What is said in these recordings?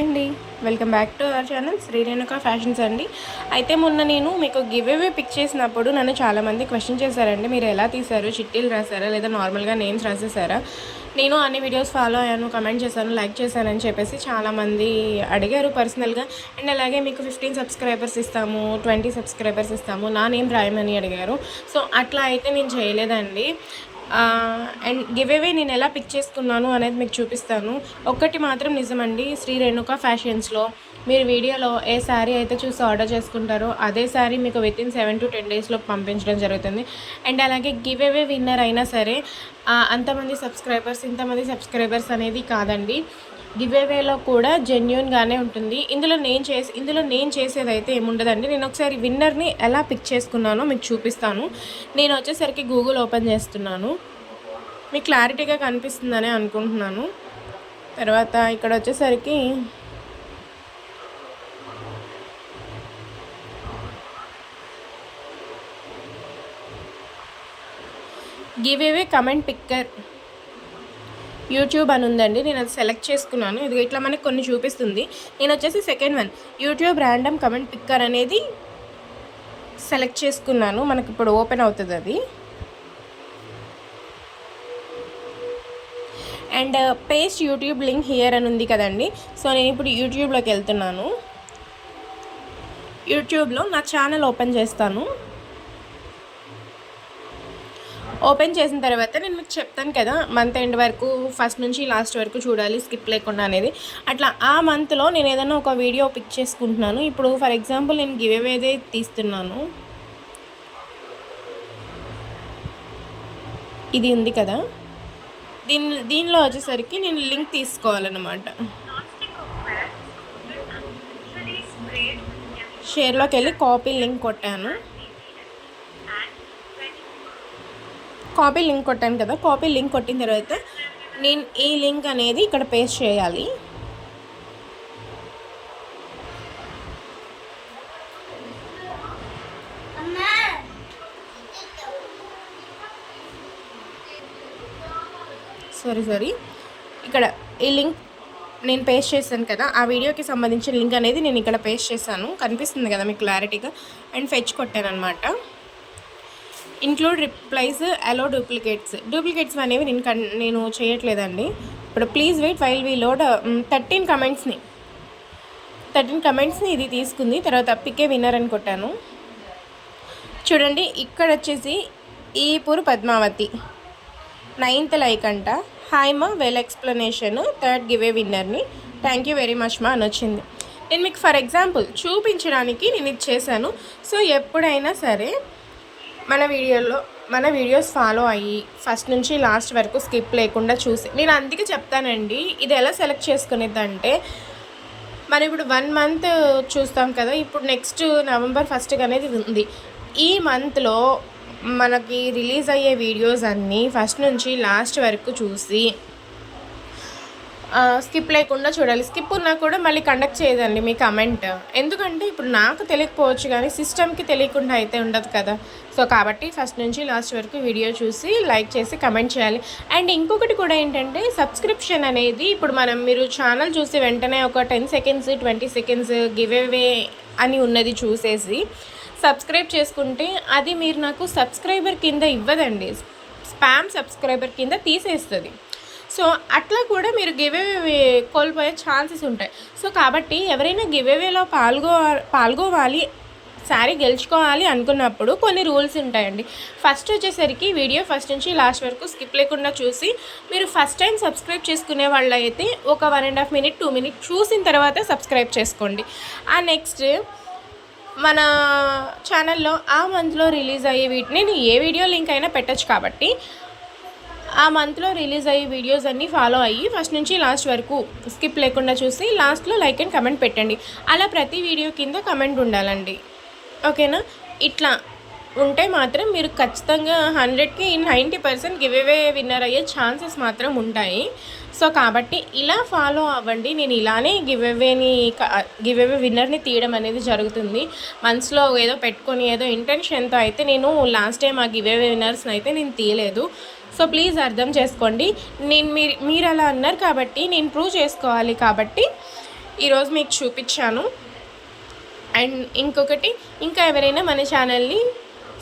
అండి, welcome back to our channel Sri Renuka fashions అండి. అయితే మొన్న నేను మీకు గివ్ అవే పిక్ చేసినప్పుడు నన్ను చాలామంది క్వశ్చన్ చేశారండి, మీరు ఎలా తీశారు, చిట్టీలు రాసారా లేదా నార్మల్గా నేమ్స్ రాసేసారా. నేను అన్ని వీడియోస్ ఫాలో అయ్యాను, కమెంట్ చేశాను, లైక్ చేశానని చెప్పేసి చాలామంది అడిగారు పర్సనల్గా. అండ్ అలాగే మీకు 15 సబ్స్క్రైబర్స్ ఇస్తాము, 20 సబ్స్క్రైబర్స్ ఇస్తాము, నా నేమ్ రాయమని అడిగారు. సో అట్లా అయితే నేను చేయలేదండి. అండ్ గివ్ అవే నేను ఎలా పిక్ చేసుకున్నాను అనేది మీకు చూపిస్తాను. ఒక్కటి మాత్రం నిజమండి, శ్రీ రేణుక ఫ్యాషన్స్లో మీరు వీడియోలో ఏ శారీ అయితే చూసి ఆర్డర్ చేసుకుంటారో అదే శారీ మీకు వితిన్ 7 to 10 డేస్లో పంపించడం జరుగుతుంది. అండ్ అలాగే గివ్ అవే విన్నర్ అయినా సరే అంతమంది సబ్స్క్రైబర్స్ ఇంతమంది సబ్స్క్రైబర్స్ అనేది కాదండి, గివ్ అవేలో కూడా జెన్యూన్గానే ఉంటుంది. ఇందులో నేను చేసేదైతే ఏముండదండి. నేను ఒకసారి విన్నర్ని ఎలా పిక్ చేసుకున్నానో మీకు చూపిస్తాను. నేను వచ్చేసరికి గూగుల్ ఓపెన్ చేస్తున్నాను, మీకు క్లారిటీగా కనిపిస్తుందని అనుకుంటున్నాను. తర్వాత ఇక్కడ వచ్చేసరికి give away comment picker YouTube అని ఉందండి. నేను అది సెలెక్ట్ చేసుకున్నాను. ఇది ఇట్లా మనకి కొన్ని చూపిస్తుంది. నేను వచ్చేసి second one YouTube random comment picker అనేది సెలెక్ట్ చేసుకున్నాను. మనకి ఇప్పుడు ఓపెన్ అవుతుంది అది. And paste YouTube link here అని ఉంది కదండి. సో నేను ఇప్పుడు యూట్యూబ్లోకి వెళ్తున్నాను. యూట్యూబ్లో నా ఛానల్ ఓపెన్ చేస్తాను. ఓపెన్ చేసిన తర్వాత నేను మీకు చెప్తాను కదా, మంత్ ఎండ్ వరకు ఫస్ట్ నుంచి లాస్ట్ వరకు చూడాలి స్కిప్ లేకుండా అనేది. అట్లా ఆ మంత్లో నేను ఏదైనా ఒక వీడియో పిక్ చేసుకుంటున్నాను. ఇప్పుడు ఫర్ ఎగ్జాంపుల్ నేను గివ్ అవేదే తీస్తున్నాను. ఇది ఉంది కదా, దీనిలో వచ్చేసరికి నేను లింక్ తీసుకోవాలన్నమాట. షేర్లోకి వెళ్ళి కాపీ లింక్ కొట్టాను. కాపీ లింక్ కొట్టాను కదా, కాపీ లింక్ కొట్టిన తర్వాత నేను ఈ లింక్ అనేది ఇక్కడ పేస్ట్ చేయాలి. సారీ ఇక్కడ ఈ లింక్ నేను పేస్ట్ చేశాను కదా, ఆ వీడియోకి సంబంధించిన లింక్ అనేది నేను ఇక్కడ పేస్ట్ చేశాను. కనిపిస్తుంది కదా మీకు క్లారిటీగా. అండ్ ఫెచ్ కొట్టాను అనమాట. ఇంక్లూడ్ రిప్లైస్, అలో డూప్లికేట్స్ అనేవి నేను చేయట్లేదండి. ఇప్పుడు please wait while we load 13 కమెంట్స్ని ఇది తీసుకుంది. తర్వాత పికే విన్నర్ అని కొట్టాను. చూడండి ఇక్కడ వచ్చేసి ఈపూర్ పద్మావతి 9th లైక్ అంట. హాయ్ మా, వెల్ ఎక్స్ప్లెనేషన్, 3rd గివే విన్నర్ని, థ్యాంక్ యూ వెరీ మచ్ మా అని వచ్చింది. నేను మీకు ఫర్ ఎగ్జాంపుల్ చూపించడానికి నేను ఇది చేశాను. సో ఎప్పుడైనా సరే మన వీడియోస్ ఫాలో అయ్యి ఫస్ట్ నుంచి లాస్ట్ వరకు స్కిప్ లేకుండా చూసి, నేను అందుకే చెప్తానండి ఇది ఎలా సెలెక్ట్ చేసుకునేదంటే, మనం ఇప్పుడు 1 month చూస్తాం కదా, ఇప్పుడు నెక్స్ట్ November 1st అనేది ఉంది. ఈ మంత్లో మనకి రిలీజ్ అయ్యే వీడియోస్ అన్నీ ఫస్ట్ నుంచి లాస్ట్ వరకు చూసి స్కిప్ లేకుండా చూడాలి. స్కిప్ ఉన్నా కూడా మళ్ళీ కండక్ట్ చేయదండి మీ కమెంట్. ఎందుకంటే ఇప్పుడు నాకు తెలియకపోవచ్చు కానీ సిస్టమ్కి తెలియకుండా అయితే ఉండదు కదా. సో కాబట్టి ఫస్ట్ నుంచి లాస్ట్ వరకు వీడియో చూసి లైక్ చేసి కమెంట్ చేయాలి. అండ్ ఇంకొకటి కూడా ఏంటంటే, సబ్స్క్రిప్షన్ అనేది ఇప్పుడు మీరు ఛానల్ చూసి వెంటనే ఒక 10 seconds 20 seconds గివ్ అవే అని ఉన్నది చూసేసి సబ్స్క్రైబ్ చేసుకుంటే అది మీరు నాకు సబ్స్క్రైబర్ కింద ఇవ్వదండి, స్పామ్ సబ్స్క్రైబర్ కింద తీసేస్తుంది. సో అట్లా కూడా మీరు గివ్ అవే కోల్పోయే ఛాన్సెస్ ఉంటాయి. సో కాబట్టి ఎవరైనా గివ్ అవేలో పాల్గొవాలి, శారీ గెలుచుకోవాలి అనుకున్నప్పుడు కొన్ని రూల్స్ ఉంటాయండి. ఫస్ట్ వచ్చేసరికి వీడియో ఫస్ట్ నుంచి లాస్ట్ వరకు స్కిప్ లేకుండా చూసి, మీరు ఫస్ట్ టైం సబ్స్క్రైబ్ చేసుకునే వాళ్ళు అయితే ఒక 1.5 minute 2 minutes చూసిన తర్వాత సబ్స్క్రైబ్ చేసుకోండి. నెక్స్ట్ మన ఛానల్లో ఆ మంత్లో రిలీజ్ అయ్యే నేను ఏ వీడియో లింక్ అయినా పెట్టచ్చు కాబట్టి ఆ మంత్లో రిలీజ్ అయ్యే వీడియోస్ అన్నీ ఫాలో అయ్యి ఫస్ట్ నుంచి లాస్ట్ వరకు స్కిప్ లేకుండా చూసి లాస్ట్లో లైక్ అండ్ కమెంట్ పెట్టండి. అలా ప్రతి వీడియో కింద కమెంట్ ఉండాలండి, ఓకేనా? ఇట్లా ఉంటే మాత్రం మీరు ఖచ్చితంగా 100కి 90% గివ్ అవే విన్నర్ అయ్యే ఛాన్సెస్ మాత్రం ఉంటాయి. సో కాబట్టి ఇలా ఫాలో అవ్వండి. నేను ఇలానే గివ్ అవే విన్నర్ని తీయడం అనేది జరుగుతుంది. మనసులో ఏదో పెట్టుకొని ఏదో ఇంటెన్షన్తో అయితే నేను లాస్ట్ టైం ఆ గివ్ అవే విన్నర్స్ని అయితే నేను తీయలేదు. సో ప్లీజ్ అర్థం చేసుకోండి. మీరు అలా అన్నారు కాబట్టి నేను ప్రూవ్ చేసుకోవాలి కాబట్టి ఈరోజు మీకు చూపించాను. అండ్ ఇంకొకటి, ఇంకా ఎవరైనా మన ఛానల్ని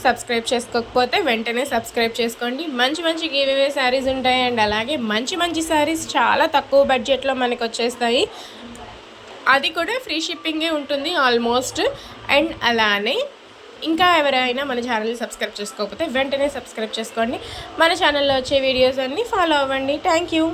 సబ్స్క్రైబ్ చేసుకోకపోతే వెంటనే సబ్స్క్రైబ్ చేసుకోండి. మంచి మంచి గివ్ అవే శారీస్ ఉంటాయి. అండ్ అలాగే మంచి మంచి శారీస్ చాలా తక్కువ బడ్జెట్లో మనకు వచ్చేస్తాయి. అది కూడా ఫ్రీ షిప్పింగే ఉంటుంది ఆల్మోస్ట్. అండ్ అలానే ఇంకా ఎవరైనా మన ఛానల్ని సబ్స్క్రైబ్ చేసుకోకపోతే వెంటనే సబ్స్క్రైబ్ చేసుకోండి. మన ఛానల్లో వచ్చే వీడియోస్ అన్నీ ఫాలో అవ్వండి. Thank you.